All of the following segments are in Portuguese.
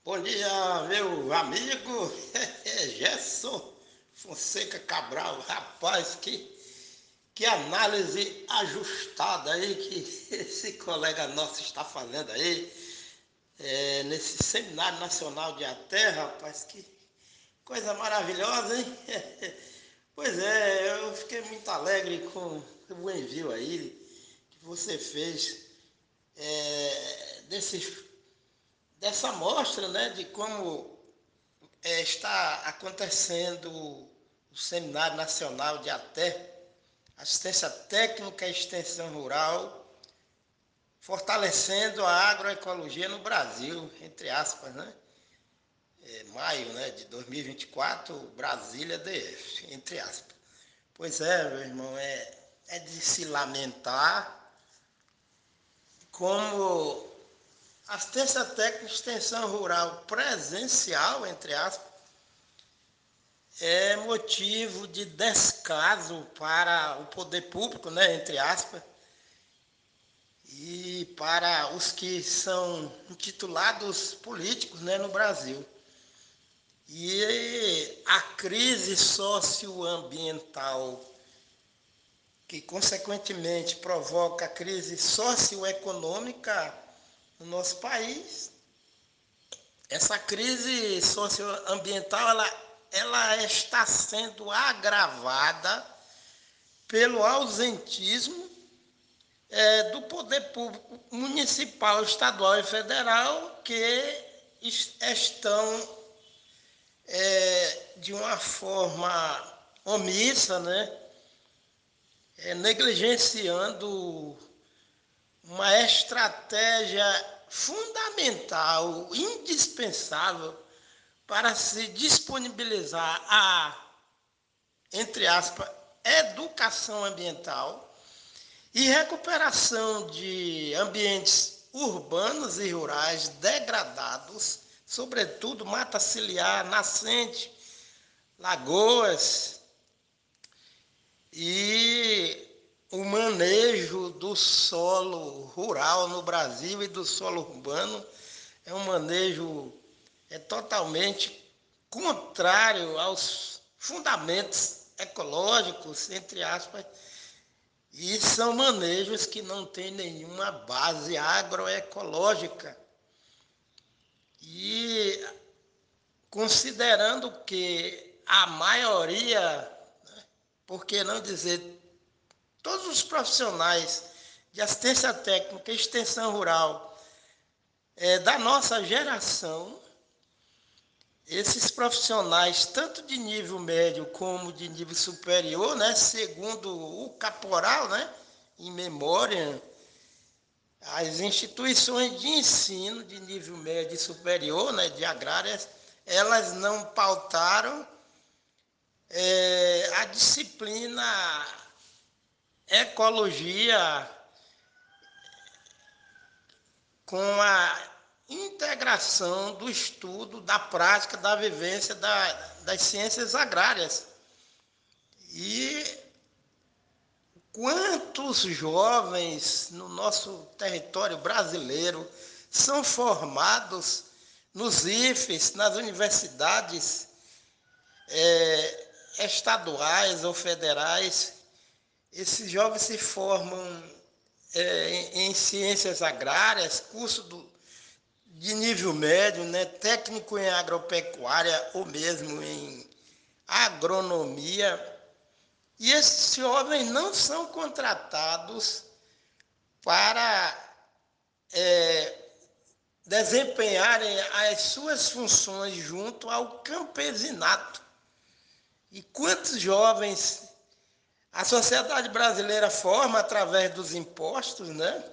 Bom dia, meu amigo Gerson Fonseca Cabral. Rapaz, que análise ajustada aí que esse colega nosso está fazendo aí, nesse Seminário Nacional de Até, rapaz, que coisa maravilhosa, hein? Pois é, eu fiquei muito alegre com o envio aí que você fez dessa amostra, né, de como está acontecendo o Seminário Nacional de Assistência Técnica e Extensão Rural, fortalecendo a agroecologia no Brasil, entre aspas, né? Maio, né, de 2024, Brasília DF, entre aspas. Pois é, meu irmão, é de se lamentar como assistência técnica e extensão rural presencial, entre aspas, é motivo de descaso para o poder público, né, entre aspas, e para os que são intitulados políticos, né, no Brasil. E a crise socioambiental, que consequentemente provoca a crise socioeconômica no nosso país, essa crise socioambiental ela está sendo agravada pelo ausentismo do poder público municipal, estadual e federal que estão de uma forma omissa, né, negligenciando uma estratégia fundamental, indispensável para se disponibilizar a, entre aspas, educação ambiental e recuperação de ambientes urbanos e rurais degradados, sobretudo mata ciliar, nascente, lagoas, e o manejo do solo rural no Brasil e do solo urbano é um manejo totalmente contrário aos fundamentos ecológicos, entre aspas, e são manejos que não têm nenhuma base agroecológica. E considerando que a maioria, por que não dizer todos os profissionais de assistência técnica e extensão rural da nossa geração, esses profissionais, tanto de nível médio como de nível superior, né, segundo o caporal, né, em memória, as instituições de ensino de nível médio e superior, né, de agrárias, elas não pautaram a disciplina ecologia com a integração do estudo, da prática, da vivência das ciências agrárias. E quantos jovens no nosso território brasileiro são formados nos IFES, nas universidades estaduais ou federais? Esses jovens se formam em ciências agrárias, de nível médio, né, técnico em agropecuária ou mesmo em agronomia, e esses jovens não são contratados para desempenharem as suas funções junto ao campesinato. E quantos jovens a sociedade brasileira forma através dos impostos, né?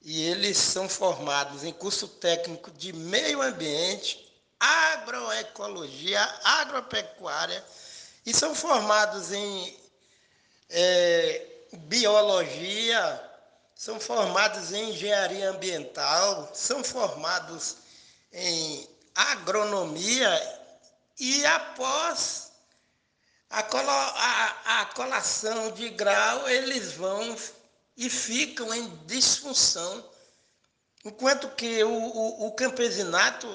E eles são formados em curso técnico de meio ambiente, agroecologia, agropecuária, e são formados em biologia, são formados em engenharia ambiental, são formados em agronomia, e após a colação de grau, eles vão e ficam em disfunção enquanto que o campesinato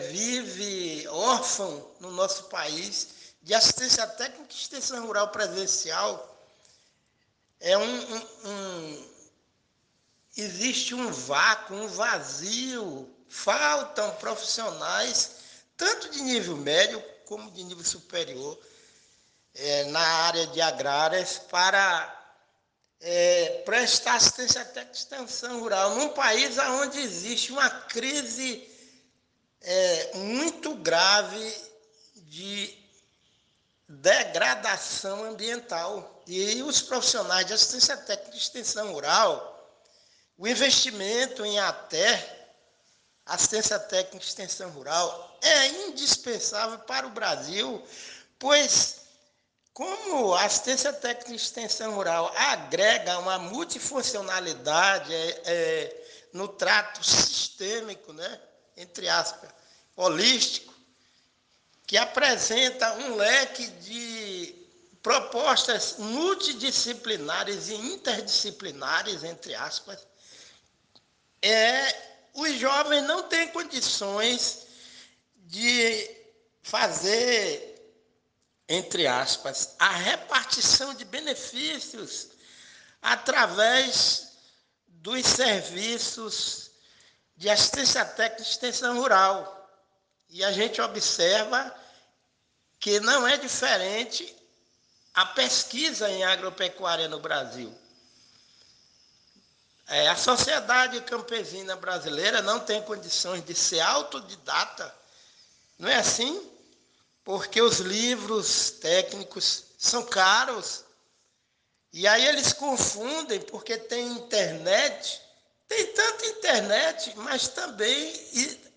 vive órfão no nosso país de assistência técnica e extensão rural presencial, existe um vácuo, um vazio, faltam profissionais, tanto de nível médio como de nível superior, na área de agrárias, para prestar assistência técnica e extensão rural, num país onde existe uma crise muito grave de degradação ambiental. E os profissionais de assistência técnica e extensão rural, o investimento em assistência técnica e extensão rural, é indispensável para o Brasil, pois como a assistência técnica e extensão rural agrega uma multifuncionalidade no trato sistêmico, né, entre aspas, holístico, que apresenta um leque de propostas multidisciplinares e interdisciplinares, entre aspas, os jovens não têm condições de fazer, entre aspas, a repartição de benefícios através dos serviços de assistência técnica e extensão rural. E a gente observa que não é diferente a pesquisa em agropecuária no Brasil. A sociedade campesina brasileira não tem condições de ser autodidata, não é assim? Porque os livros técnicos são caros. E aí eles confundem, porque tem internet, tem tanta internet, mas também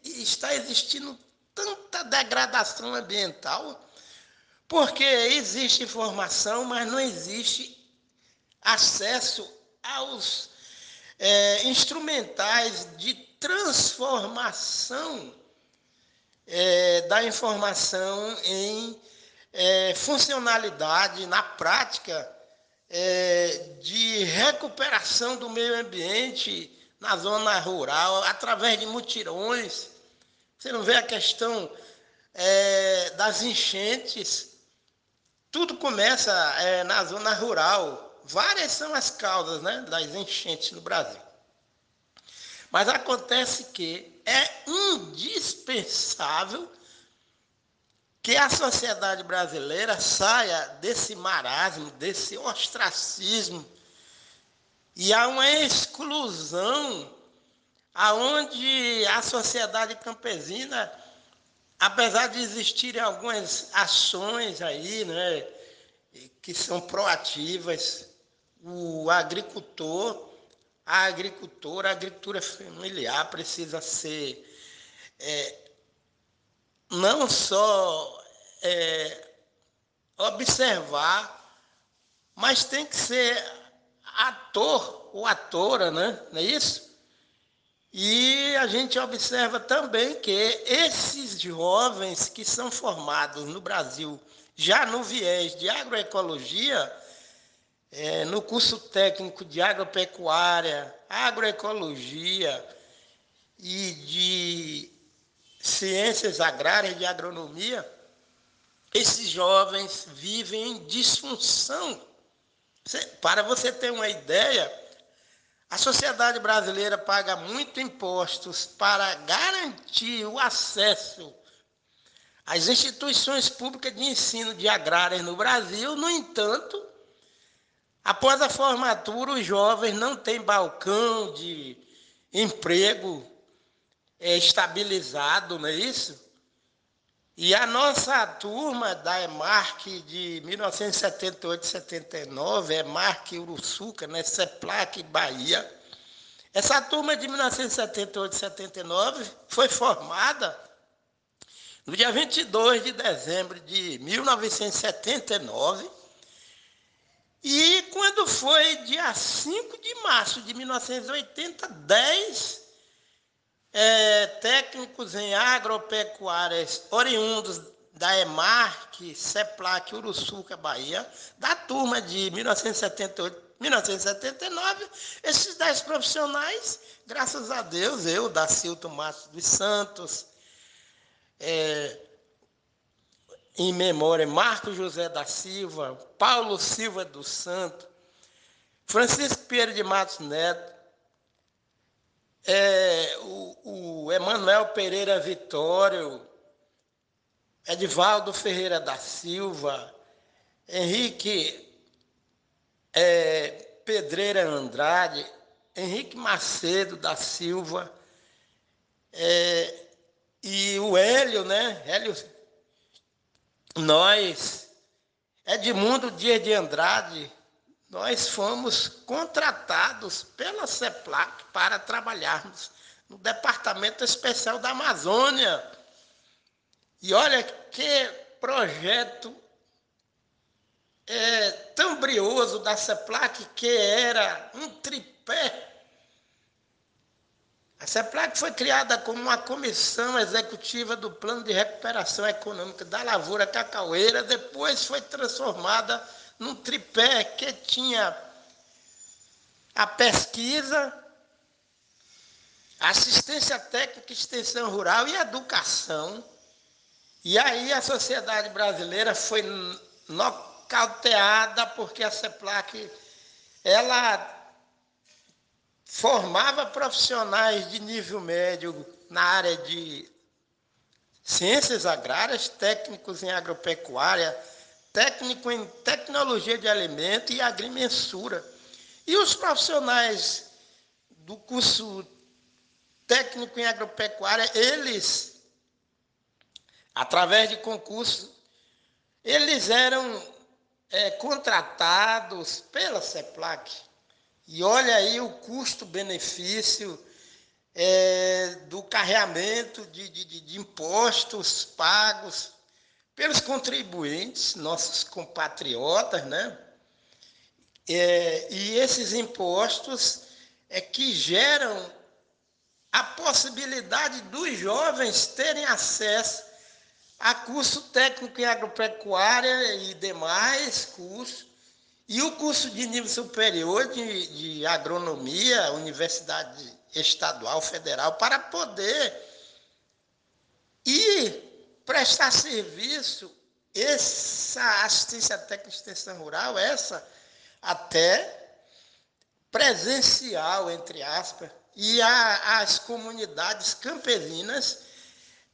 está existindo tanta degradação ambiental, porque existe informação, mas não existe acesso aos instrumentais de transformação da informação em funcionalidade na prática de recuperação do meio ambiente na zona rural, através de mutirões. Você não vê a questão das enchentes? Tudo começa na zona rural. Várias são as causas, né, das enchentes no Brasil. Mas acontece que é indispensável que a sociedade brasileira saia desse marasmo, desse ostracismo, e há uma exclusão aonde a sociedade campesina, apesar de existirem algumas ações aí, né, que são proativas, o agricultor, a agricultura familiar precisa ser não só observar, mas tem que ser ator ou atora, né? Não é isso? E a gente observa também que esses jovens que são formados no Brasil, já no viés de agroecologia, no curso técnico de agropecuária, agroecologia e de ciências agrárias de agronomia, esses jovens vivem em disfunção. Para você ter uma ideia, a sociedade brasileira paga muito impostos para garantir o acesso às instituições públicas de ensino de agrárias no Brasil. No entanto, após a formatura, os jovens não têm balcão de emprego estabilizado, não é isso? E a nossa turma da EMARC de 1978 e 79, EMARC Uruçuca, né, CEPLAC Bahia, essa turma de 1978 e 79 foi formada no dia 22 de dezembro de 1979, e quando foi dia 5 de março de 1980, 10 técnicos em agropecuárias oriundos da EMARC, CEPLAC, Uruçuca, Bahia, da turma de 1978 1979, esses 10 profissionais, graças a Deus, eu, Dacilton Matos dos Santos, em memória, Marco José da Silva, Paulo Silva dos Santos, Francisco Pinheiro de Matos Neto, o Emanuel Pereira Vitório, Edivaldo Ferreira da Silva, Henrique Pedreira Andrade, Henrique Macedo da Silva, e o Hélio, né? Hélio, nós, Edmundo Dias de Andrade, nós fomos contratados pela CEPLAC para trabalharmos no Departamento Especial da Amazônia. E olha que projeto tão brioso da CEPLAC, que era um tripé. A CEPLAC foi criada como uma comissão executiva do Plano de Recuperação Econômica da Lavoura Cacaueira, depois foi transformada num tripé que tinha a pesquisa, a assistência técnica, extensão rural e educação. E aí a sociedade brasileira foi nocauteada porque a CEPLAC, ela formava profissionais de nível médio na área de ciências agrárias, técnicos em agropecuária, técnico em tecnologia de alimento e agrimensura. E os profissionais do curso técnico em agropecuária, eles, através de concurso, eles eram contratados pela CEPLAC. E olha aí o custo-benefício do carreamento de impostos pagos pelos contribuintes, nossos compatriotas, né? E esses impostos que geram a possibilidade dos jovens terem acesso a curso técnico em agropecuária e demais cursos, e o curso de nível superior de agronomia, universidade estadual, federal, para poder ir prestar serviço, essa assistência técnica de extensão rural, essa até presencial, entre aspas, e as comunidades campesinas,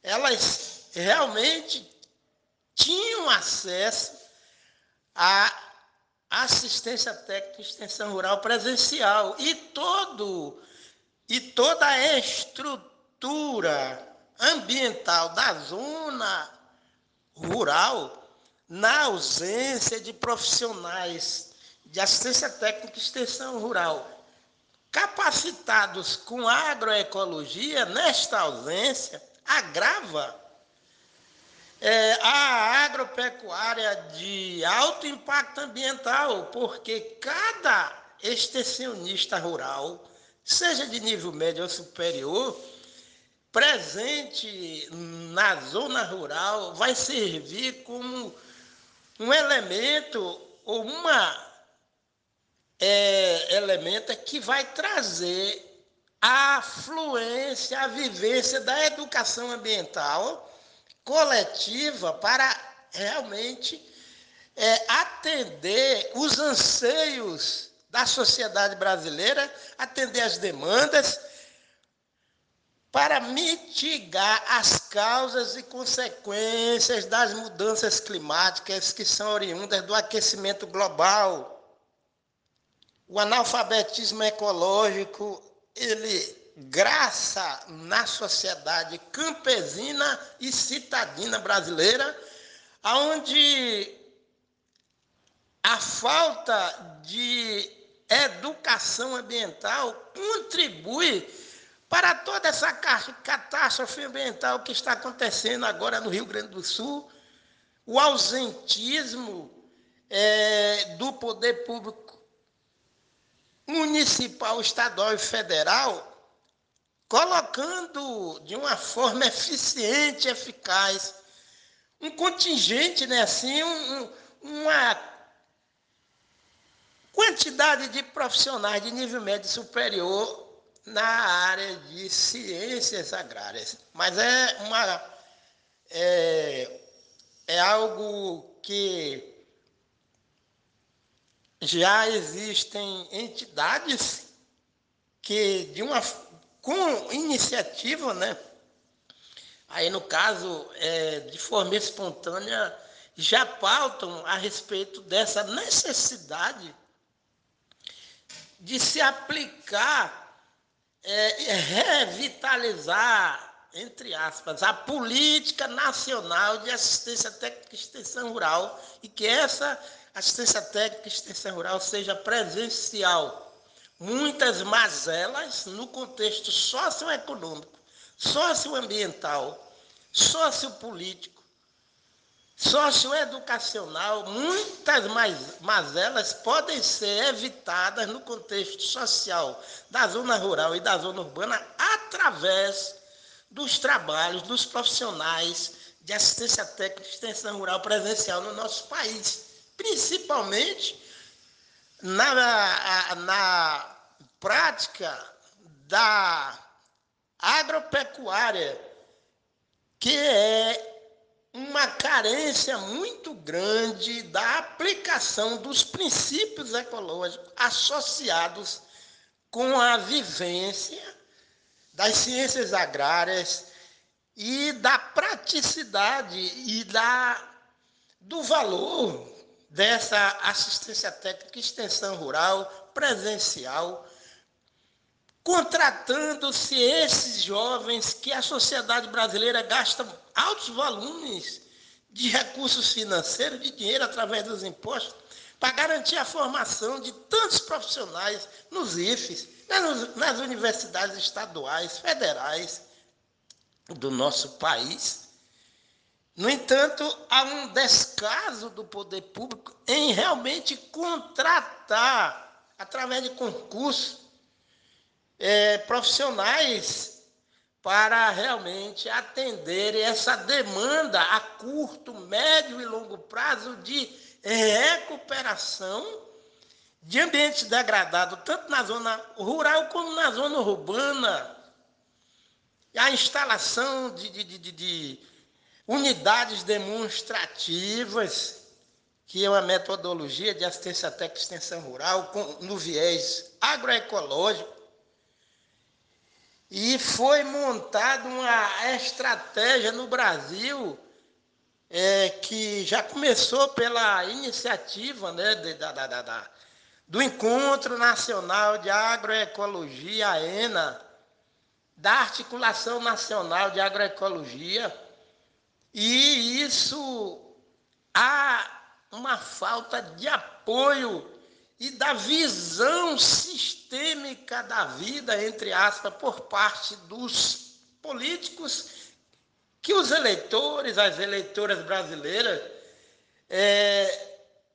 elas realmente tinham acesso à assistência técnica de extensão rural presencial e toda a estrutura ambiental da zona rural, na ausência de profissionais de assistência técnica e extensão rural capacitados com agroecologia, nesta ausência, agrava a agropecuária de alto impacto ambiental, porque cada extensionista rural, seja de nível médio ou superior, presente na zona rural, vai servir como um elemento ou elemento que vai trazer a fluência, a vivência da educação ambiental coletiva para realmente atender os anseios da sociedade brasileira, atender as demandas, para mitigar as causas e consequências das mudanças climáticas que são oriundas do aquecimento global. O analfabetismo ecológico, ele graça na sociedade campesina e citadina brasileira, onde a falta de educação ambiental contribui para toda essa catástrofe ambiental que está acontecendo agora no Rio Grande do Sul, o ausentismo do poder público municipal, estadual e federal, colocando de uma forma eficiente, eficaz, um contingente, né, assim, quantidade de profissionais de nível médio superior na área de ciências agrárias. Mas é algo que já existem entidades que, com iniciativa, né? Aí, no caso, de forma espontânea, já pautam a respeito dessa necessidade de se aplicar, revitalizar, entre aspas, a política nacional de assistência técnica e extensão rural, e que essa assistência técnica e extensão rural seja presencial. Muitas mazelas no contexto socioeconômico, socioambiental, sociopolítico, socioeducacional, muitas mazelas podem ser evitadas no contexto social da zona rural e da zona urbana através dos trabalhos dos profissionais de assistência técnica e extensão rural presencial no nosso país, principalmente na prática da agropecuária, que é uma carência muito grande da aplicação dos princípios ecológicos associados com a vivência das ciências agrárias e da praticidade e do valor dessa assistência técnica e extensão rural presencial, contratando-se esses jovens que a sociedade brasileira gasta altos volumes de recursos financeiros, de dinheiro através dos impostos, para garantir a formação de tantos profissionais nos IFES, nas universidades estaduais, federais do nosso país. No entanto, há um descaso do poder público em realmente contratar, através de concursos, profissionais para realmente atender essa demanda a curto, médio e longo prazo de recuperação de ambiente degradado, tanto na zona rural como na zona urbana. A instalação de unidades demonstrativas, que é uma metodologia de assistência técnica e extensão rural no viés agroecológico. E foi montada uma estratégia no Brasil, que já começou pela iniciativa, né, do Encontro Nacional de Agroecologia, a ENA, da Articulação Nacional de Agroecologia, e isso há uma falta de apoio e da visão sistêmica da vida, entre aspas, por parte dos políticos, que os eleitores, as eleitoras brasileiras,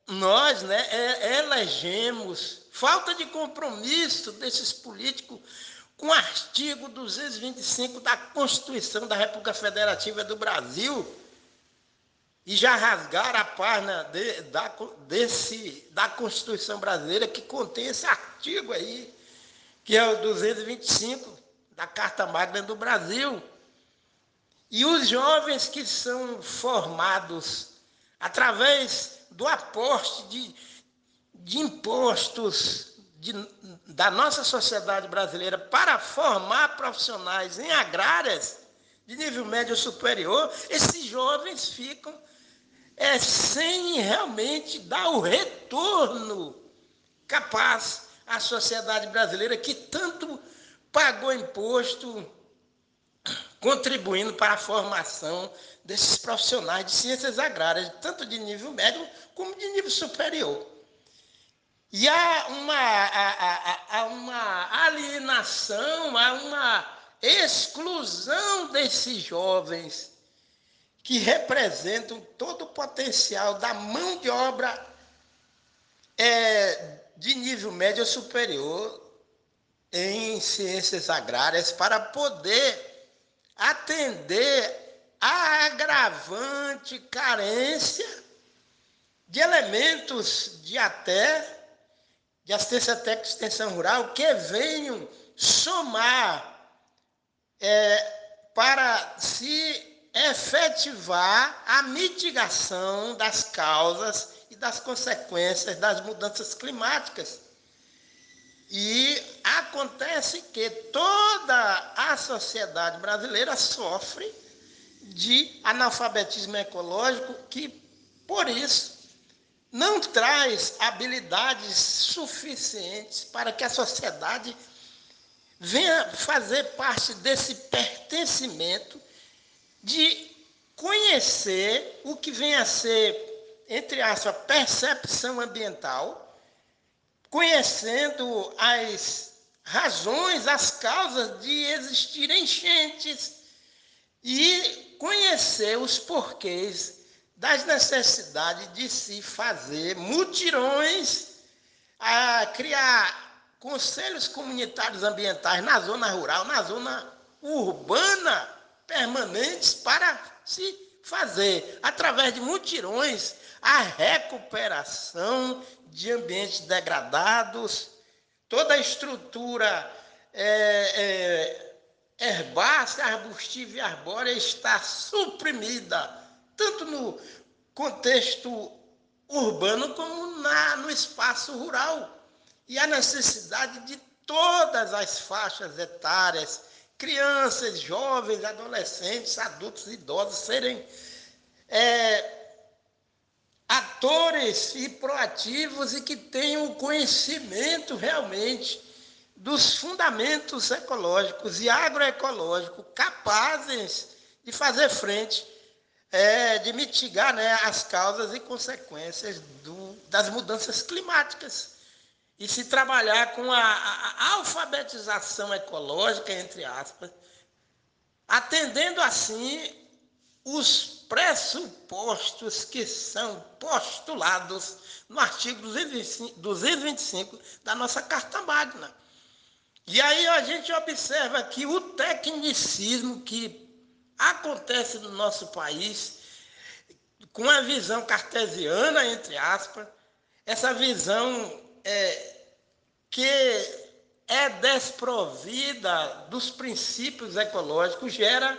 nós, né, elegemos. Falta de compromisso desses políticos com o artigo 225 da Constituição da República Federativa do Brasil, e já rasgaram a página da Constituição brasileira, que contém esse artigo aí, que é o 225 da Carta Magna do Brasil. E os jovens que são formados através do aporte de impostos da nossa sociedade brasileira para formar profissionais em agrárias de nível médio superior, esses jovens ficam sem realmente dar o retorno capaz à sociedade brasileira, que tanto pagou imposto, contribuindo para a formação desses profissionais de ciências agrárias, tanto de nível médio como de nível superior. E há uma alienação, há uma exclusão desses jovens que representam todo o potencial da mão de obra de nível médio superior em ciências agrárias, para poder atender a agravante carência de elementos de até de assistência técnica e extensão rural que venham somar para se efetivar a mitigação das causas e das consequências das mudanças climáticas. E acontece que toda a sociedade brasileira sofre de analfabetismo ecológico, que, por isso, não traz habilidades suficientes para que a sociedade venha fazer parte desse pertencimento de conhecer o que vem a ser, entre aspas, percepção ambiental, conhecendo as razões, as causas de existir enchentes e conhecer os porquês das necessidades de se fazer mutirões, a criar conselhos comunitários ambientais na zona rural, na zona urbana, permanentes, para se fazer, através de mutirões, a recuperação de ambientes degradados, toda a estrutura herbácea, arbustiva e arbórea está suprimida, tanto no contexto urbano como no espaço rural. E a necessidade de todas as faixas etárias, crianças, jovens, adolescentes, adultos, idosos, serem atores e proativos e que tenham o conhecimento realmente dos fundamentos ecológicos e agroecológicos capazes de fazer frente, de mitigar, né, as causas e consequências das mudanças climáticas. E se trabalhar com a alfabetização ecológica, entre aspas, atendendo assim os pressupostos que são postulados no artigo 225 da nossa Carta Magna. E aí a gente observa que o tecnicismo que acontece no nosso país, com a visão cartesiana, entre aspas, essa visão que é desprovida dos princípios ecológicos, gera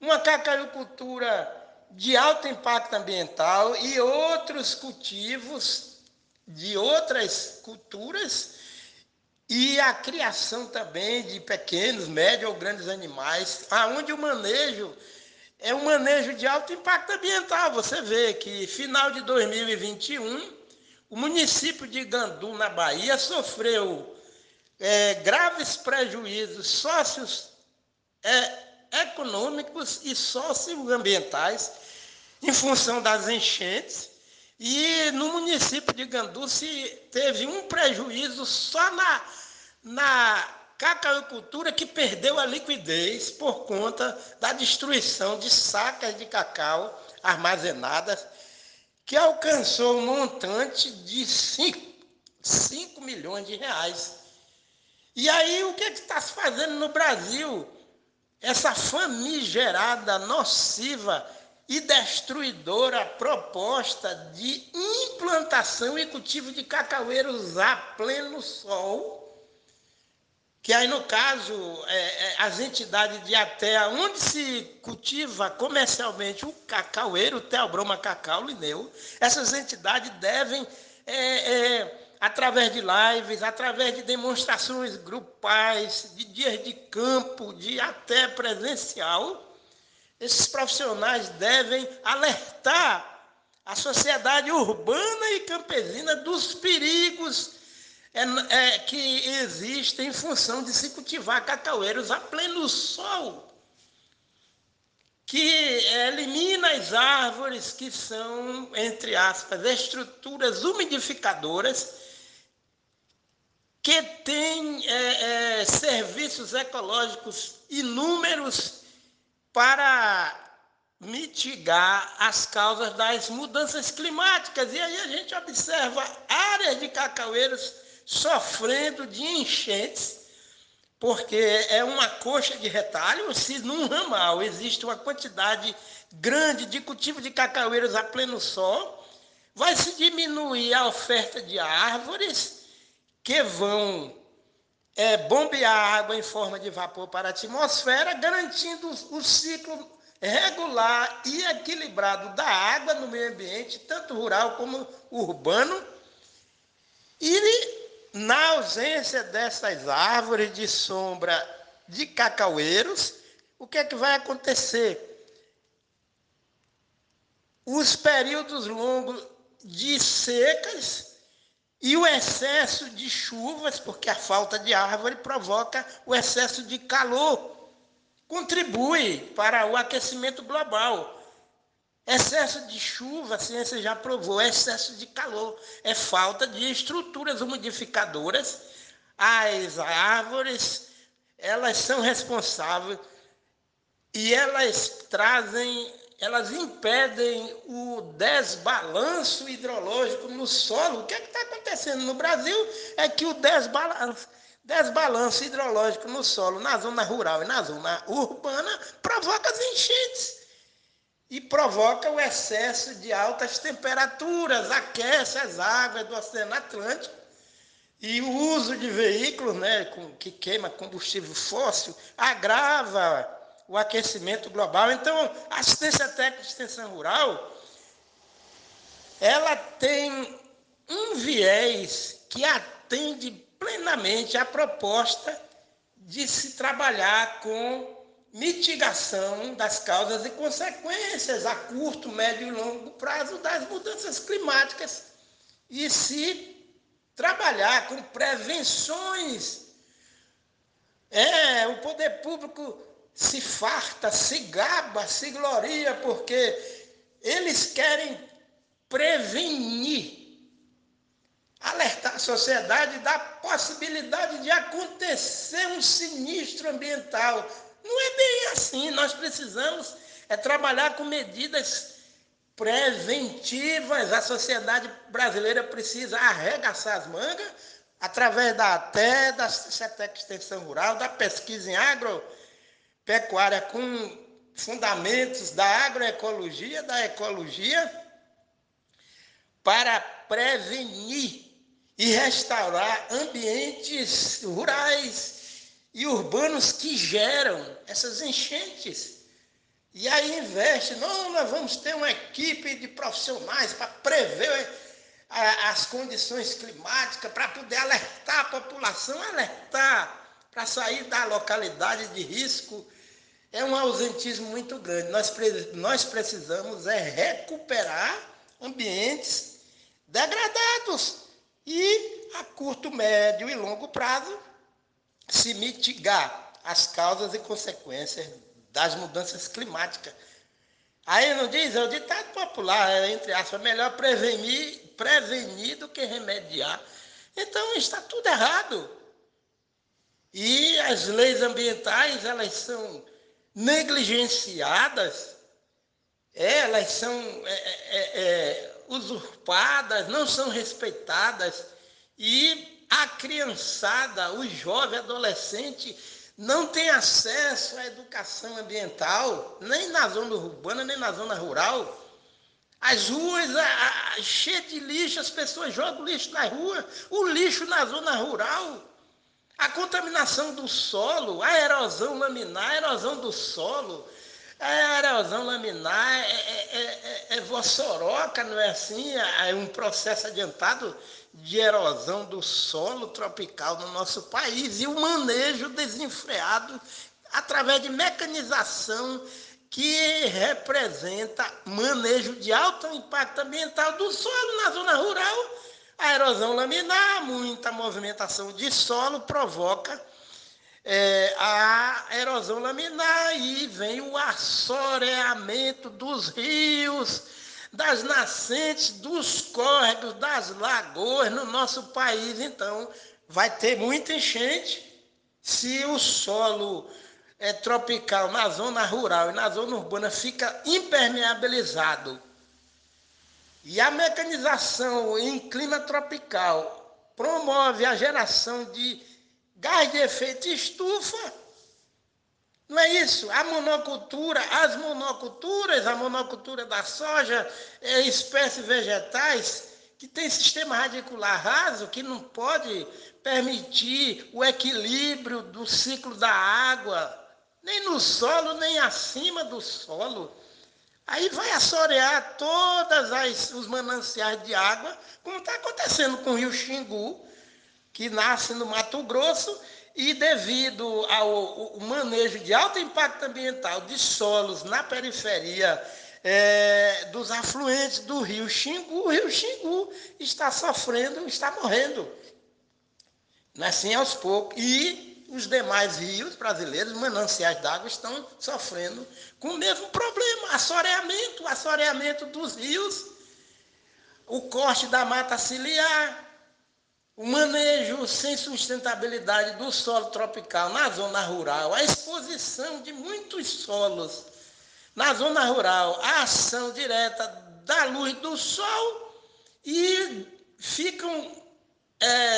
uma cacauicultura de alto impacto ambiental e outros cultivos de outras culturas, e a criação também de pequenos, médios ou grandes animais, onde o manejo é um manejo de alto impacto ambiental. Você vê que final de 2021, o município de Gandu, na Bahia, sofreu graves prejuízos econômicos e socioambientais em função das enchentes. E no município de Gandu se teve um prejuízo só na cacauicultura, que perdeu a liquidez por conta da destruição de sacas de cacau armazenadas, que alcançou um montante de 5 milhões de reais. E aí o que está se fazendo no Brasil? Essa famigerada, nociva e destruidora proposta de implantação e cultivo de cacaueiros a pleno sol, que aí no caso as entidades de até onde se cultiva comercialmente o cacaueiro, o Theobroma Cacau Linneu, essas entidades devem, através de lives, através de demonstrações grupais, de dias de campo, de até presencial, esses profissionais devem alertar a sociedade urbana e campesina dos perigos que existem em função de se cultivar cacaueiros a pleno sol, que elimina as árvores que são, entre aspas, estruturas umidificadoras, que têm serviços ecológicos inúmeros para mitigar as causas das mudanças climáticas. E aí a gente observa áreas de cacaueiros sofrendo de enchentes, porque é uma coxa de retalho. Se num ramal existe uma quantidade grande de cultivo de cacaueiros a pleno sol, vai se diminuir a oferta de árvores que vão bombear água em forma de vapor para a atmosfera, garantindo o ciclo regular e equilibrado da água no meio ambiente, tanto rural como urbano. E na ausência dessas árvores de sombra de cacaueiros, o que é que vai acontecer? Os períodos longos de secas e o excesso de chuvas, porque a falta de árvore provoca o excesso de calor, contribui para o aquecimento global. Excesso de chuva, a ciência já provou, excesso de calor, é falta de estruturas umidificadoras. As árvores, elas são responsáveis e elas impedem o desbalanço hidrológico no solo. O que é que está acontecendo no Brasil é que o desbalanço hidrológico no solo, na zona rural e na zona urbana, provoca as enchentes. E provoca o excesso de altas temperaturas, aquece as águas do Oceano Atlântico. E o uso de veículos, né, que queima combustível fóssil agrava o aquecimento global. Então, a assistência técnica de extensão rural, ela tem um viés que atende plenamente à proposta de se trabalhar com mitigação das causas e consequências a curto, médio e longo prazo das mudanças climáticas e se trabalhar com prevenções. O poder público se farta, se gaba, se gloria, porque eles querem prevenir, alertar a sociedade da possibilidade de acontecer um sinistro ambiental. Não é bem assim, nós precisamos trabalhar com medidas preventivas. A sociedade brasileira precisa arregaçar as mangas, através da ATE, da CETEC Extensão Rural, da pesquisa em agropecuária com fundamentos da agroecologia, da ecologia, para prevenir e restaurar ambientes rurais e urbanos que geram essas enchentes. E aí investe, não, nós vamos ter uma equipe de profissionais para prever as condições climáticas, para poder alertar a população, alertar para sair da localidade de risco. É um ausentismo muito grande. Nós precisamos recuperar ambientes degradados e, a curto, médio e longo prazo, se mitigar as causas e consequências das mudanças climáticas. Aí não diz, é o ditado popular, entre aspas, melhor prevenir do que remediar. Então está tudo errado. E as leis ambientais, elas são negligenciadas, elas são usurpadas, não são respeitadas, e a criançada, o jovem adolescente, não tem acesso à educação ambiental, nem na zona urbana, nem na zona rural. As ruas cheias de lixo, as pessoas jogam lixo na rua, o lixo na zona rural, a contaminação do solo, a erosão laminar, a erosão do solo. A erosão laminar vossoroca, não é assim? É um processo adiantado de erosão do solo tropical no nosso país e o manejo desenfreado através de mecanização que representa manejo de alto impacto ambiental do solo na zona rural. A erosão laminar, muita movimentação de solo provoca a erosão laminar, e vem o assoreamento dos rios, das nascentes, dos córregos, das lagoas no nosso país. Então, vai ter muita enchente se o solo tropical na zona rural e na zona urbana fica impermeabilizado. E a mecanização em clima tropical promove a geração de gás de efeito estufa. Não é isso? A monocultura, a monocultura da soja, espécies vegetais que tem sistema radicular raso, que não pode permitir o equilíbrio do ciclo da água, nem no solo, nem acima do solo. Aí vai assorear todos os mananciais de água, como está acontecendo com o rio Xingu, que nasce no Mato Grosso, e devido ao manejo de alto impacto ambiental de solos na periferia dos afluentes do rio Xingu, o rio Xingu está sofrendo, está morrendo. Assim, aos poucos. E os demais rios brasileiros, mananciais d'água, estão sofrendo com o mesmo problema, assoreamento dos rios, o corte da mata ciliar, o manejo sem sustentabilidade do solo tropical na zona rural, a exposição de muitos solos na zona rural, a ação direta da luz do sol e ficam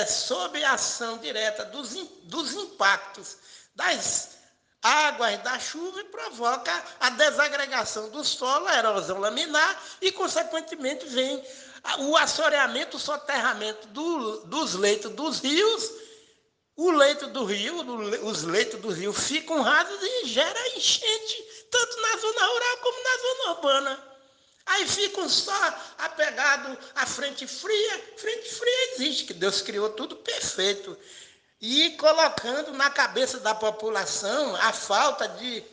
sob a ação direta dos impactos das águas da chuva e provoca a desagregação do solo, a erosão laminar e, consequentemente, vem o assoreamento, o soterramento dos leitos dos rios. Os leitos do rio ficam rasos e gera enchente, tanto na zona rural como na zona urbana. Aí ficam só apegados à frente fria. Frente fria existe, que Deus criou tudo perfeito. E colocando na cabeça da população a falta de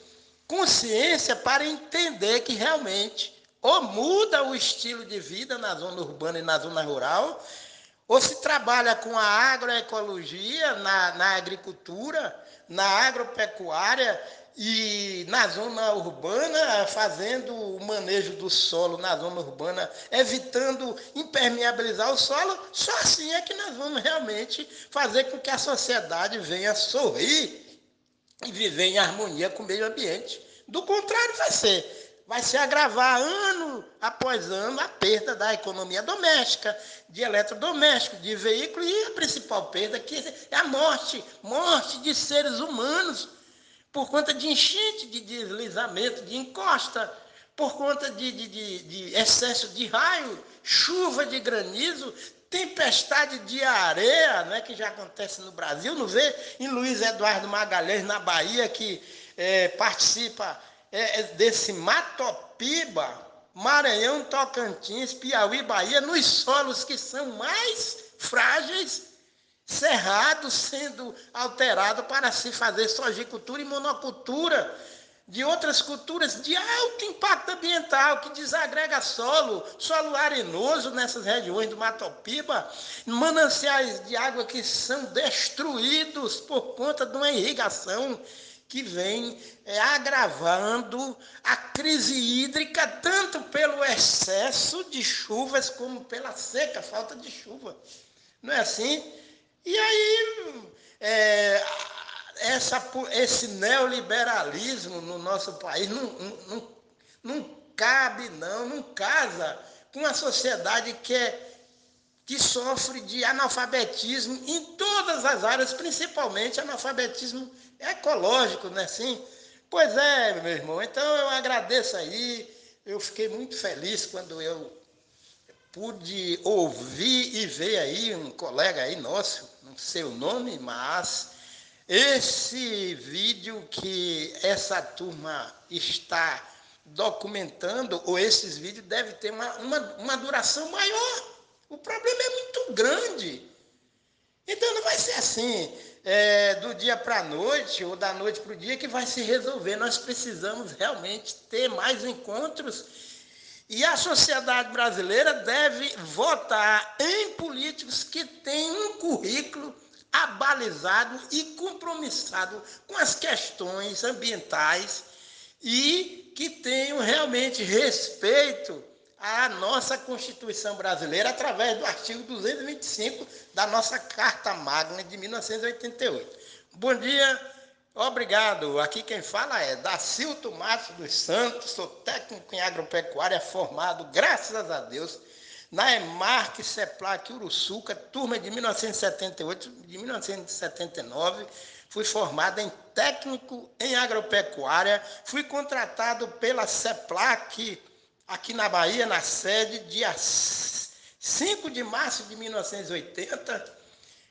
consciência para entender que realmente ou muda o estilo de vida na zona urbana e na zona rural, ou se trabalha com a agroecologia na agricultura, na agropecuária e na zona urbana, fazendo o manejo do solo na zona urbana, evitando impermeabilizar o solo. Só assim é que nós vamos realmente fazer com que a sociedade venha sorrir e viver em harmonia com o meio ambiente. Do contrário, vai se agravar ano após ano a perda da economia doméstica, de eletrodomésticos, de veículos, e a principal perda que é a morte de seres humanos, por conta de enchente, de deslizamento, de encosta, por conta de excesso de raio, chuva de granizo, tempestade de areia, né, que já acontece no Brasil. Não vê em Luiz Eduardo Magalhães, na Bahia, que participa desse Matopiba, Maranhão, Tocantins, Piauí, Bahia, nos solos que são mais frágeis, cerrados, sendo alterado para se fazer sojicultura e monocultura de outras culturas de alto impacto ambiental, que desagrega solo arenoso nessas regiões do Matopiba, mananciais de água que são destruídos por conta de uma irrigação que vem agravando a crise hídrica, tanto pelo excesso de chuvas como pela seca, falta de chuva. Não é assim? E aí, esse neoliberalismo no nosso país não cabe, não casa com a sociedade que sofre de analfabetismo em todas as áreas, principalmente analfabetismo ecológico, não é assim? Pois é, meu irmão, então eu agradeço aí, eu fiquei muito feliz quando eu pude ouvir e ver aí um colega aí nosso, não sei o nome, mas esse vídeo que essa turma está documentando, ou esses vídeos devem ter uma duração maior. O problema é muito grande. Então não vai ser assim, do dia para a noite, ou da noite para o dia, que vai se resolver. Nós precisamos realmente ter mais encontros. E a sociedade brasileira deve votar em políticos que têm um currículo abalizado e compromissado com as questões ambientais e que tenham realmente respeito à nossa Constituição brasileira através do artigo 225 da nossa Carta Magna de 1988. Bom dia. Obrigado. Aqui quem fala é Dacilto Matos dos Santos, sou técnico em agropecuária formado, graças a Deus, na EMARC CEPLAC Uruçuca, turma de 1978, de 1979, fui formado em técnico em agropecuária, fui contratado pela CEPLAC aqui na Bahia, na sede, dia 5 de março de 1980,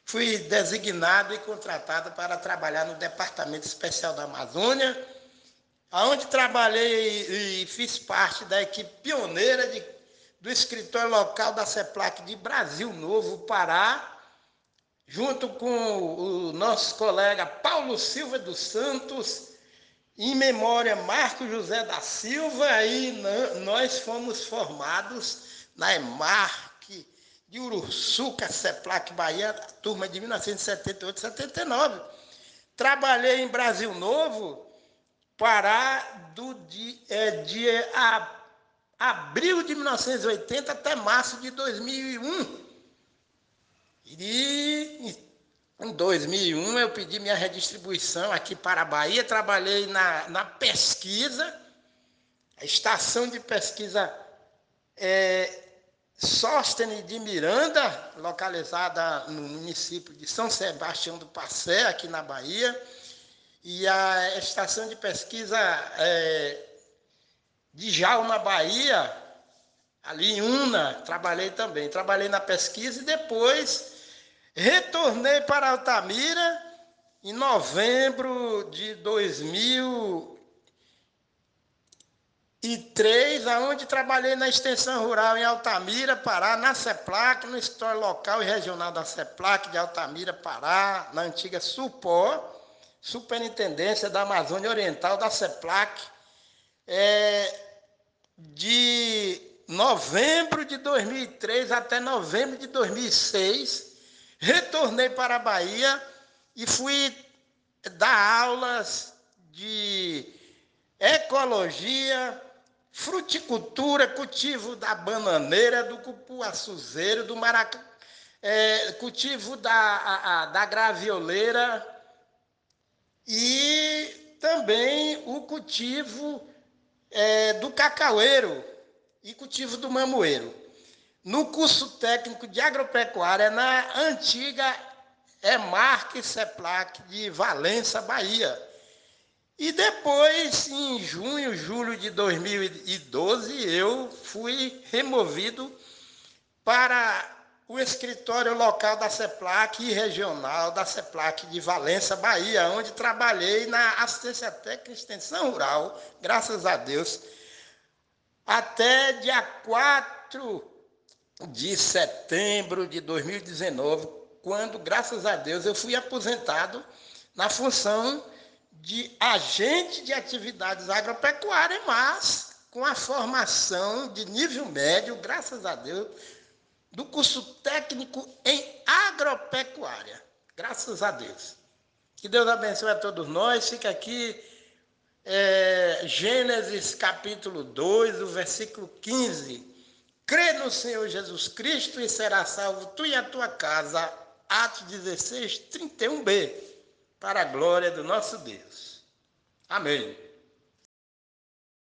fui designado e contratado para trabalhar no Departamento Especial da Amazônia, onde trabalhei e fiz parte da equipe pioneira do escritório local da CEPLAC de Brasil Novo, Pará, junto com o nosso colega Paulo Silva dos Santos, em memória Marco José da Silva, e nós fomos formados na EMARC de Uruçuca, CEPLAC Bahia, turma de 1978 79. Trabalhei em Brasil Novo, Pará, de abril de 1980 até março de 2001. E em 2001 eu pedi minha redistribuição aqui para a Bahia, trabalhei na pesquisa, a estação de pesquisa Sóstenes de Miranda, localizada no município de São Sebastião do Passé, aqui na Bahia, e a estação de pesquisa de Jaúma, Bahia, ali em Una, trabalhei também. Trabalhei na pesquisa e depois retornei para Altamira em novembro de 2003, onde trabalhei na extensão rural em Altamira, Pará, na CEPLAC, no escritório local e regional da CEPLAC de Altamira, Pará, na antiga SUPO, Superintendência da Amazônia Oriental da CEPLAC, de novembro de 2003 até novembro de 2006, retornei para a Bahia e fui dar aulas de ecologia, fruticultura, cultivo da bananeira, do cupuaçuzeiro, do cultivo da gravioleira e também o cultivo do cacaueiro e cultivo do mamoeiro. No curso técnico de agropecuária na antiga EMARC CEPLAC de Valença, Bahia. E depois, em junho, julho de 2012, eu fui removido para o escritório local da CEPLAC e regional da CEPLAC de Valença, Bahia, onde trabalhei na assistência técnica e extensão rural, graças a Deus, até dia 4 de setembro de 2019, quando, graças a Deus, eu fui aposentado na função de agente de atividades agropecuárias, mas com a formação de nível médio, graças a Deus, do curso técnico em agropecuária. Graças a Deus. Que Deus abençoe a todos nós. Fica aqui Gênesis capítulo 2, o versículo 15. Crê no Senhor Jesus Cristo e será salvo tu e a tua casa. Atos 16, 31b. Para a glória do nosso Deus. Amém.